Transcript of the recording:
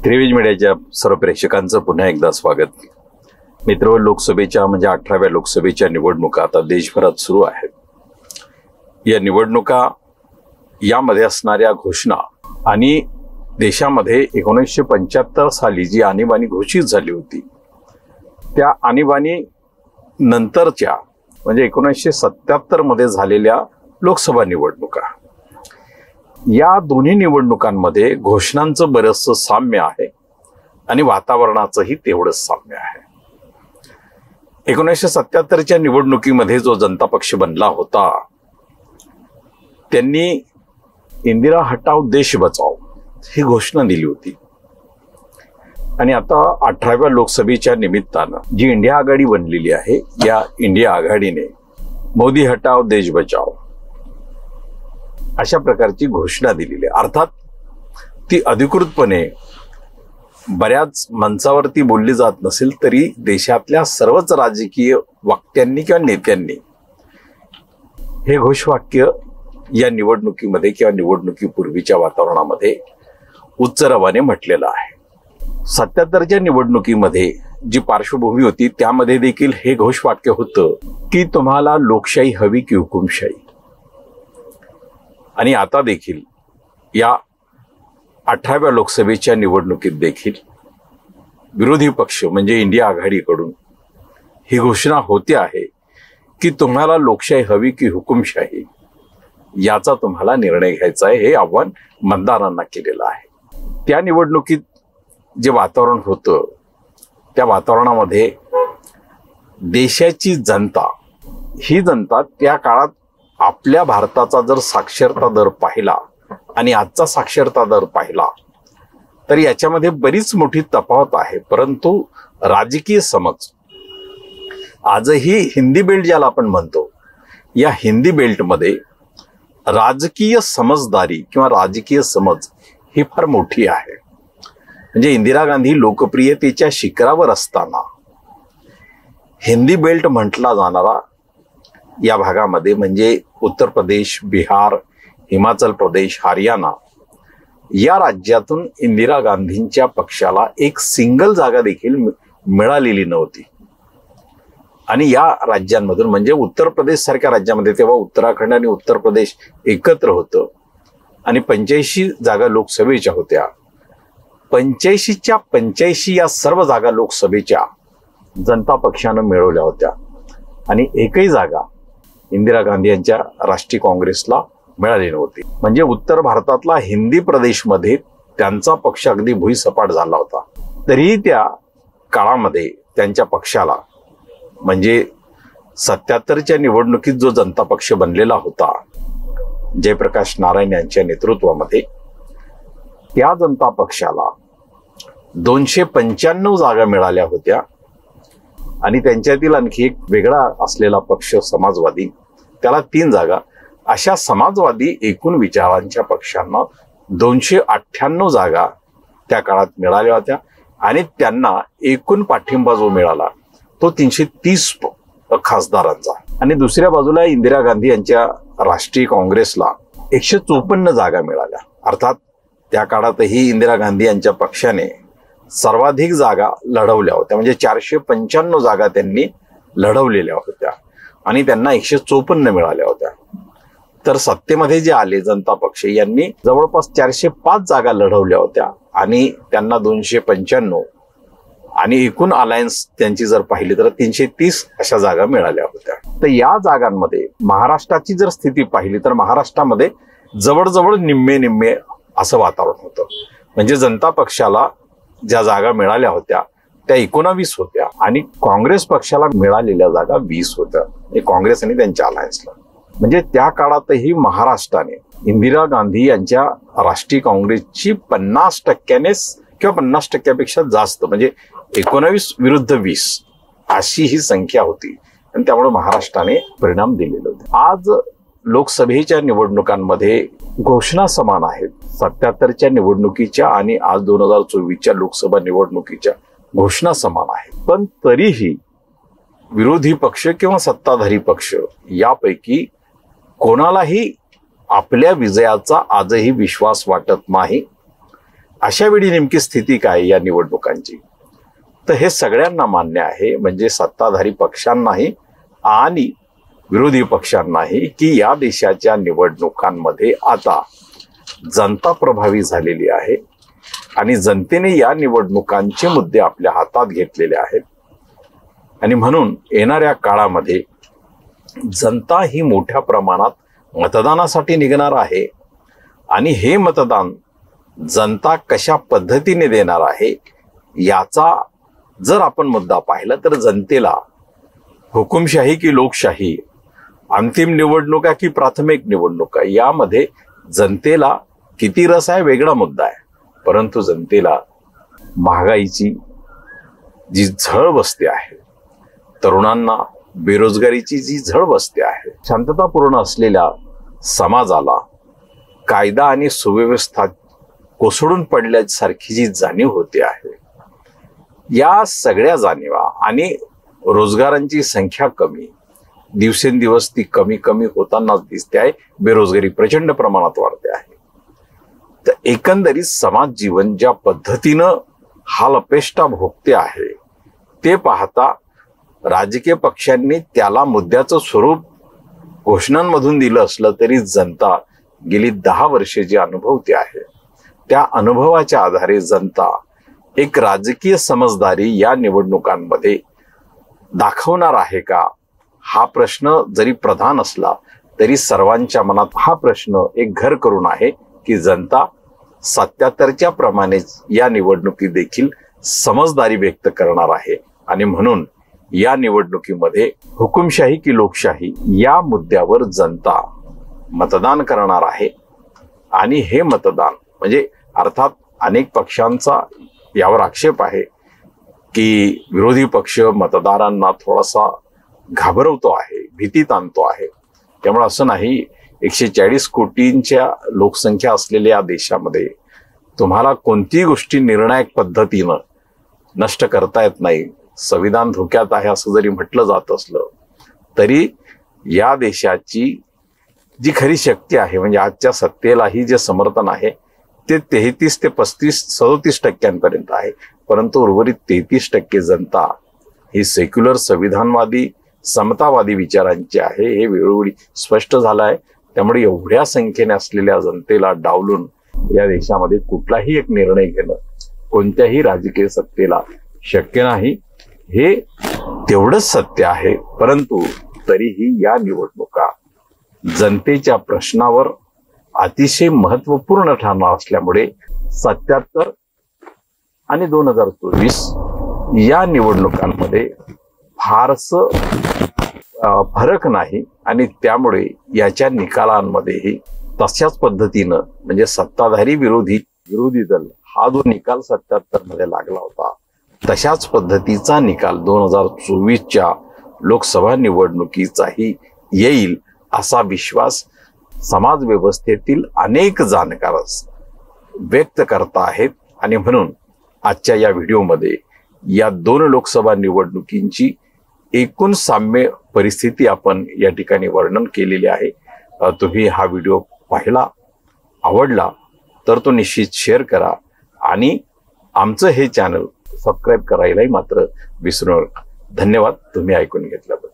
त्रिवेज मीडियाच्या सर्व प्रेक्षकांचं पुन्हा एकदा स्वागत। मित्र, लोकसभेच्या म्हणजे 18व्या लोकसभेच्या निवडणुका आता देशभरात सुरू आहेत। या निवडणुका यामध्ये असणाऱ्या घोषणा आणि देशामध्ये 1975 साली जी आणीबाणी घोषित झाली होती त्या आणीबाणी नंतरच्या म्हणजे 1977 मध्ये झालेल्या लोकसभा निवडणुका, या दोन्ही निवडणुकांमध्ये घोषणांचं बरंचसं साम्य आहे आणि वातावरणाचंही तेवढंच साम्य आहे। 1977च्या निवडणुकीमध्ये जो जनता पक्ष बनला होता त्यांनी इंदिरा हटाओ देश बचाओ ही घोषणा दिली होती आणि आता 18व्या लोकसभेच्या निमित्तानं जी इंडिया आघाडी बनलेली आहे या इंडिया आघाडीने मोदी हटाओ देश बचाओ अशा प्रकारची घोषणा दिलेली आहे। अर्थात ती अधिकृतपणे बऱ्याच मंचावरती बोलली जात नसेल तरी देशातल्या सर्वच राजकीय वक्त्यांनी किंवा नेत्यांनी हे घोषवाक्य या निवडणुकीमध्ये किंवा निवडणुकीपूर्वीच्या वातावरणामध्ये उच्चरवाने म्हटलेलं आहे। 77च्या निवडणुकीमध्ये जी पार्श्वभूमी होती त्यामध्ये देखील हे घोषवाक्य होतं की तुम्हाला लोकशाही हवी की हुकुमशाही। आणि आता देखील या 18व्या लोकसभेच्या निवडणुकीत देखील विरोधी पक्ष म्हणजे इंडिया आघाडीकडून ही घोषणा होते आहे की तुम्हाला लोकशाही हवी की हुकुमशाही याचा तुम्हाला निर्णय घ्यायचा आहे। हे आव्हान मतदारांना केलेलं आहे। त्या निवडणुकीत जे वातावरण होतं त्या वातावरणामध्ये देशाची जनता ही जनता त्या काळात आपल्या भारताचा जर साक्षरता दर पाहिला आणि आजचा साक्षरता दर पाहिला तर याच्यामध्ये बरीच मोठी तफावत आहे। परंतु राजकीय समज आजही हिंदी बेल्ट ज्याला आपण म्हणतो या हिंदी बेल्टमध्ये राजकीय समजदारी किंवा राजकीय समज ही फार मोठी आहे। म्हणजे इंदिरा गांधी लोकप्रियतेच्या शिखरावर असताना हिंदी बेल्ट म्हटला जाणारा या भागामध्ये म्हणजे उत्तर प्रदेश, बिहार, हिमाचल प्रदेश, हरियाणा या राज्यातून इंदिरा गांधींच्या पक्षाला एक सिंगल जागा देखील मिळालेली नव्हती। आणि या राज्यांमधून म्हणजे उत्तर प्रदेश सारख्या राज्यामध्ये तेव्हा उत्तराखंड आणि उत्तर प्रदेश एकत्र होतं आणि 85 जागा लोकसभेच्या होत्या। 85च्या 85 या सर्व जागा लोकसभेच्या जनता पक्षानं मिळवल्या होत्या आणि एकही जागा इंदिरा गांधी यांच्या राष्ट्रीय काँग्रेसला मिळाली नव्हती। म्हणजे उत्तर भारतातला हिंदी प्रदेशमध्ये त्यांचा पक्ष अगदी भुईसपाट झाला होता। तरीही त्या काळामध्ये त्यांच्या पक्षाला म्हणजे 77च्या निवडणुकीत जो जनता पक्ष बनलेला होता जयप्रकाश नारायण यांच्या नेतृत्वामध्ये त्या जनता पक्षाला 295 जागा मिळाल्या होत्या आणि त्यांच्यातील आणखी एक वेगळा असलेला पक्ष समाजवादी त्याला 3 जागा, अशा समाजवादी एकूण विचारांच्या पक्षांना 298 जागा त्या काळात मिळाल्या होत्या आणि त्यांना एकूण पाठिंबा जो मिळाला तो 330 खासदारांचा। आणि दुसऱ्या बाजूला इंदिरा गांधी यांच्या राष्ट्रीय काँग्रेसला 154 जागा मिळाल्या। अर्थात त्या काळातही इंदिरा गांधी यांच्या पक्षाने सर्वाधिक जागा लढवल्या होत्या म्हणजे 495 जागा त्यांनी लढवलेल्या होत्या आणि त्यांना 154 मिळाल्या होत्या। तर सत्तेमध्ये जे आले जनता पक्ष यांनी जवळपास 405 जागा लढवल्या होत्या आणि त्यांना 295 आणि एकूण अलायन्स त्यांची जर पाहिली तर 330 अशा जागा मिळाल्या होत्या। तर या जागांमध्ये महाराष्ट्राची जर स्थिती पाहिली तर महाराष्ट्रामध्ये जवळजवळ निम्मे निम्मे असं वातावरण होतं। म्हणजे जनता पक्षाला ज्या जागा मिळाल्या होत्या त्या 19 होत्या आणि काँग्रेस पक्षाला मिळालेल्या जागा 20 होत्या काँग्रेस आणि त्यांच्या अलायन्सला। म्हणजे त्या काळातही महाराष्ट्राने इंदिरा गांधी यांच्या राष्ट्रीय काँग्रेसची 50% किंवा 50% जास्त म्हणजे 19 विरुद्ध 20 अशी ही संख्या होती आणि त्यामुळे महाराष्ट्राने परिणाम दिलेले होते। आज लोकसभेच्या निवडणुकांमध्ये घोषणा समान आहेत। 77च्या निवडणुकीच्या आणि आज 2024च्या लोकसभा निवडणुकीच्या घोषणा समान आहेत, पण तरीही विरोधी पक्ष किंवा सत्ताधारी पक्ष यापैकी कोणालाही आपल्या विजयाचा आजही विश्वास वाटत नाही अशा वेळी नेमकी स्थिती काय या निवडणुकांची, तर हे सगळ्यांना मान्य आहे, म्हणजे सत्ताधारी पक्षांनाही आणि विरोधी पक्षांनाही, की या देशाच्या निवडणुकांमध्ये आता जनता प्रभावी झालेली आहे आणि जनतेने या निवडणुकांचे मुद्दे आपल्या हातात घेतलेले आहेत. आणि म्हणून येणाऱ्या काळामध्ये जनता ही मोठ्या प्रमाणात मतदानासाठी निघणार आहे आणि हे मतदान जनता कशा पद्धतीने देणार आहे याचा जर आपण मुद्दा पाहिला तर जनतेला हुकुमशाही की लोकशाही, अंतिम निवडणुका की प्राथमिक निवडणुका, यामध्ये जनतेला किती रस आहे वेगळा मुद्दा आहे, परंतु जनतेला महागाईची जी झळ बसते आहे, तरुणांना बेरोजगारीची जी झळ बसते आहे, शांततापूर्ण असलेल्या समाजाला कायदा आणि सुव्यवस्था कोसळून पडल्यासारखी जी जाणीव होते आहे, या सगळ्या जाणीवा आणि रोजगारांची संख्या कमी, दिवसेंदिवस ती कमी कमी होतानाच दिसते आहे, बेरोजगारी प्रचंड प्रमाणात वाढते आहे. तर एकंदरीत समाज जीवन ज्या पद्धतीनं हालअपेष्टा भोगते आहे ते पाहता राजकीय पक्षांनी त्याला मुद्द्याचं स्वरूप घोषणांमधून दिलं असलं तरी जनता गेली 10 वर्षे जे अनुभवते आहे त्या अनुभवाच्या आधारे जनता एक राजकीय समजदारी या निवडणुकांमध्ये दाखवणार आहे का, हा प्रश्न जरी प्रधान असला तरी सर्वांच्या मनात हा प्रश्न एक घर करून आहे की जनता 77च्या प्रमाणेच या निवडणुकीत देखील समजदारी व्यक्त करणार आहे. आणि म्हणून या निवडणुकीमध्ये हुकुमशाही की लोकशाही या मुद्द्यावर जनता मतदान करणार आहे. आणि हे मतदान म्हणजे अर्थात अनेक पक्षांचा यावर आक्षेप आहे की विरोधी पक्ष मतदारांना थोडासा घाबरवतो आहे, भीतीत आणतो आहे. त्यामुळे असं नाही, 140 कोटींच्या लोकसंख्या असलेल्या देशामध्ये तुम्हाला कोणतीही गोष्टी निर्णायक पद्धतीनं नष्ट करता येत नाही. संविधान धोक्यात आहे असं जरी म्हटलं जात असलं तरी या देशाची जी खरी शक्ती आहे, म्हणजे आजच्या सत्तेलाही जे समर्थन आहे ते 33 ते 35-37% आहे, परंतु उर्वरित 33% जनता ही सेक्युलर संविधानवादी समतावादी विचारांची आहे, हे वेळोवेळी स्पष्ट झालं आहे. त्यामुळे एवढ्या संख्येने असलेल्या जनतेला डावलून या देशामध्ये कुठलाही एक निर्णय घेणं कोणत्याही राजकीय सत्तेला शक्य नाही, हे तेवढंच सत्य आहे. परंतु तरीही या निवडणुका जनतेच्या प्रश्नावर अतिशय महत्वपूर्ण ठरणार असल्यामुळे 77 आणि 2024 या निवडणुकांमध्ये फारसं फरक नाही. आणि त्यामुळे याच्या निकालांमध्येही तशाच पद्धतीनं म्हणजे सत्ताधारी विरोधी दल हा जो निकाल 77 मध्ये लागला होता तशाच पद्धतीचा निकाल 2024च्या लोकसभा निवडणुकीचाही येईल असा विश्वास समाज व्यवस्थेतील अनेक जाणकार व्यक्त करत आहेत. आणि म्हणून आजच्या या व्हिडिओमध्ये या 2 लोकसभा निवडणुकींची एकूण साम्य परिस्थिती आपण या ठिकाणी वर्णन केलेली आहे. तुम्ही हा व्हिडिओ पाहिला, आवडला तर तो निश्चित शेअर करा आणि आमचं हे चॅनल सबस्क्राईब करायलाही मात्र विसरू नका. धन्यवाद तुम्ही ऐकून घेतल्याबद्दल.